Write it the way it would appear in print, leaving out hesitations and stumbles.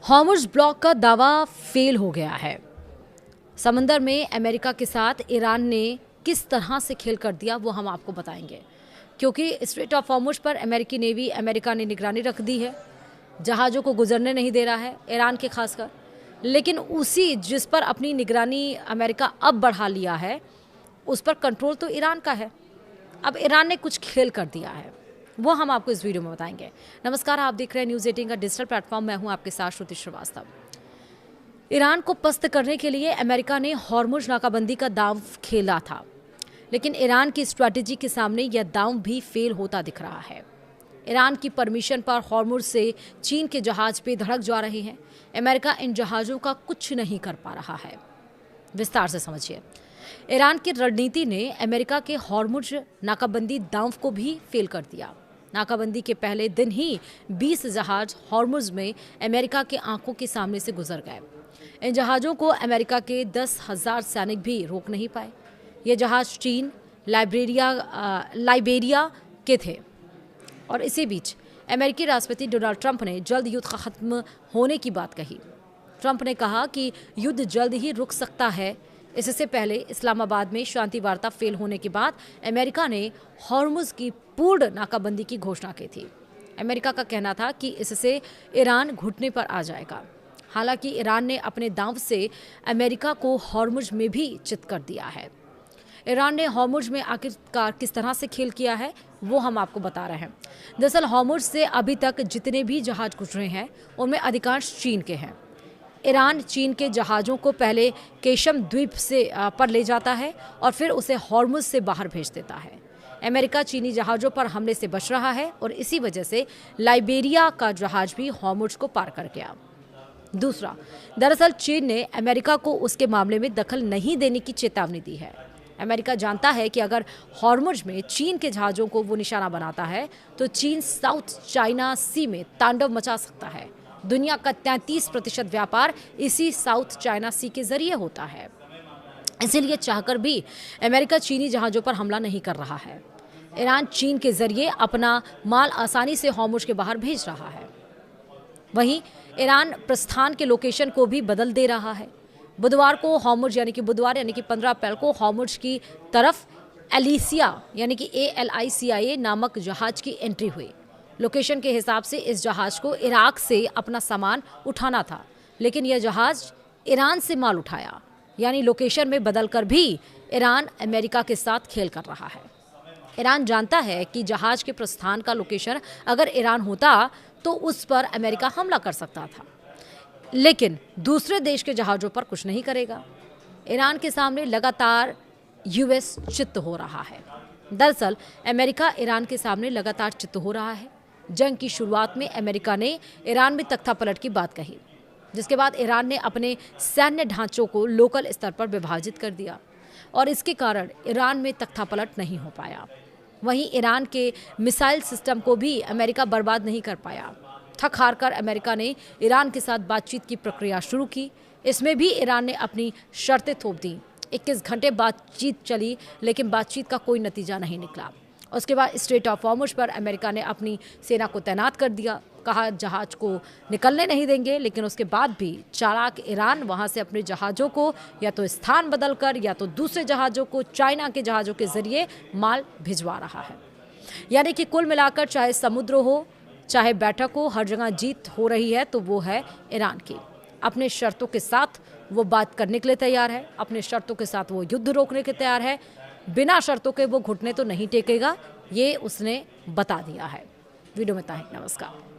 Hormuz block का दावा fail हो गया है। समंदर में अमेरिका के साथ ईरान ने किस तरह से खेल कर दिया वो हम आपको बताएंगे, क्योंकि स्ट्रेट ऑफ हॉर्मुज़ पर अमेरिकी नेवी अमेरिका ने निगरानी रख दी है। जहाज़ों को गुजरने नहीं दे रहा है, ईरान के खासकर। लेकिन उसी जिस पर अपनी निगरानी अमेरिका अब बढ़ा लिया है, उस पर कंट्रोल तो ईरान का है। अब ईरान ने कुछ खेल कर दिया है, वो हम आपको इस वीडियो में बताएंगे। नमस्कार, आप देख रहे हैं न्यूज़ 18 का डिजिटल प्लेटफॉर्म। मैं हूं आपके साथ श्रुति श्रीवास्तव। ईरान को पस्त करने के लिए अमेरिका ने हॉर्मुज़ नाकाबंदी का दांव खेला था, लेकिन ईरान की स्ट्रैटेजी के सामने यह दांव भी फेल होता दिख रहा है। ईरान की परमिशन पर हॉर्मुज़ से चीन के जहाज पे धड़क जा रहे हैं। अमेरिका इन जहाज़ों का कुछ नहीं कर पा रहा है। विस्तार से समझिए। ईरान की रणनीति ने अमेरिका के हॉर्मुज़ नाकाबंदी दांव को भी फेल कर दिया। नाकाबंदी के पहले दिन ही 20 जहाज हॉर्मुज़ में अमेरिका के आंखों के सामने से गुजर गए। इन जहाज़ों को अमेरिका के 10,000 सैनिक भी रोक नहीं पाए। ये जहाज़ चीन, लाइबेरिया के थे। और इसी बीच अमेरिकी राष्ट्रपति डोनाल्ड ट्रंप ने जल्द युद्ध खत्म होने की बात कही। ट्रंप ने कहा कि युद्ध जल्द ही रुक सकता है। इससे पहले इस्लामाबाद में शांति वार्ता फेल होने के बाद अमेरिका ने हॉर्मुज़ की पूर्ण नाकाबंदी की घोषणा की थी। अमेरिका का कहना था कि इससे ईरान घुटने पर आ जाएगा। हालांकि ईरान ने अपने दांव से अमेरिका को हॉर्मुज़ में भी चित कर दिया है। ईरान ने हॉर्मुज़ में आखिरकार किस तरह से खेल किया है वो हम आपको बता रहे हैं। दरअसल हॉर्मुज़ से अभी तक जितने भी जहाज गुजरे हैं उनमें अधिकांश चीन के हैं। ईरान चीन के जहाज़ों को पहले केशम द्वीप से पर ले जाता है और फिर उसे हॉर्मुज़ से बाहर भेज देता है। अमेरिका चीनी जहाज़ों पर हमले से बच रहा है और इसी वजह से लाइबेरिया का जहाज़ भी हॉर्मुज़ को पार कर गया। दूसरा, दरअसल चीन ने अमेरिका को उसके मामले में दखल नहीं देने की चेतावनी दी है। अमेरिका जानता है कि अगर हॉर्मुज़ में चीन के जहाज़ों को वो निशाना बनाता है तो चीन साउथ चाइना सी में तांडव मचा सकता है। दुनिया का 33% व्यापार इसी साउथ चाइना सी के जरिए होता है। इसीलिए चाहकर भी अमेरिका चीनी जहाज़ों पर हमला नहीं कर रहा है। ईरान चीन के जरिए अपना माल आसानी से हॉर्मुज़ के बाहर भेज रहा है। वहीं ईरान प्रस्थान के लोकेशन को भी बदल दे रहा है। बुधवार को हॉर्मुज़ यानी कि 15 अप्रैल को हॉर्मुज़ की तरफ एलिसिया यानी कि ALICIA नामक जहाज़ की एंट्री हुई। लोकेशन के हिसाब से इस जहाज़ को इराक से अपना सामान उठाना था, लेकिन यह जहाज़ ईरान से माल उठाया। यानी लोकेशन में बदलकर भी ईरान अमेरिका के साथ खेल कर रहा है। ईरान जानता है कि जहाज़ के प्रस्थान का लोकेशन अगर ईरान होता तो उस पर अमेरिका हमला कर सकता था, लेकिन दूसरे देश के जहाज़ों पर कुछ नहीं करेगा। ईरान के सामने लगातार US चित्त हो रहा है। दरअसल अमेरिका ईरान के सामने लगातार चित्त हो रहा है। जंग की शुरुआत में अमेरिका ने ईरान में तख्तापलट की बात कही, जिसके बाद ईरान ने अपने सैन्य ढांचों को लोकल स्तर पर विभाजित कर दिया और इसके कारण ईरान में तख्तापलट नहीं हो पाया। वहीं ईरान के मिसाइल सिस्टम को भी अमेरिका बर्बाद नहीं कर पाया। थक हार कर अमेरिका ने ईरान के साथ बातचीत की प्रक्रिया शुरू की। इसमें भी ईरान ने अपनी शर्तें थोप दी। 21 घंटे बातचीत चली, लेकिन बातचीत का कोई नतीजा नहीं निकला। उसके बाद स्ट्रेट ऑफ हॉर्मुज़ पर अमेरिका ने अपनी सेना को तैनात कर दिया। कहा जहाज़ को निकलने नहीं देंगे, लेकिन उसके बाद भी चालाक ईरान वहां से अपने जहाज़ों को या तो स्थान बदलकर या तो दूसरे जहाज़ों को चाइना के जहाज़ों के जरिए माल भिजवा रहा है। यानी कि कुल मिलाकर चाहे समुद्र हो चाहे बैठक हो, हर जगह जीत हो रही है तो वो है ईरान की। अपने शर्तों के साथ वो बात करने के लिए तैयार है, अपने शर्तों के साथ वो युद्ध रोकने के तैयार है। बिना शर्तों के वो घुटने तो नहीं टेकेगा, ये उसने बता दिया है। वीडियो में इतना ही। नमस्कार।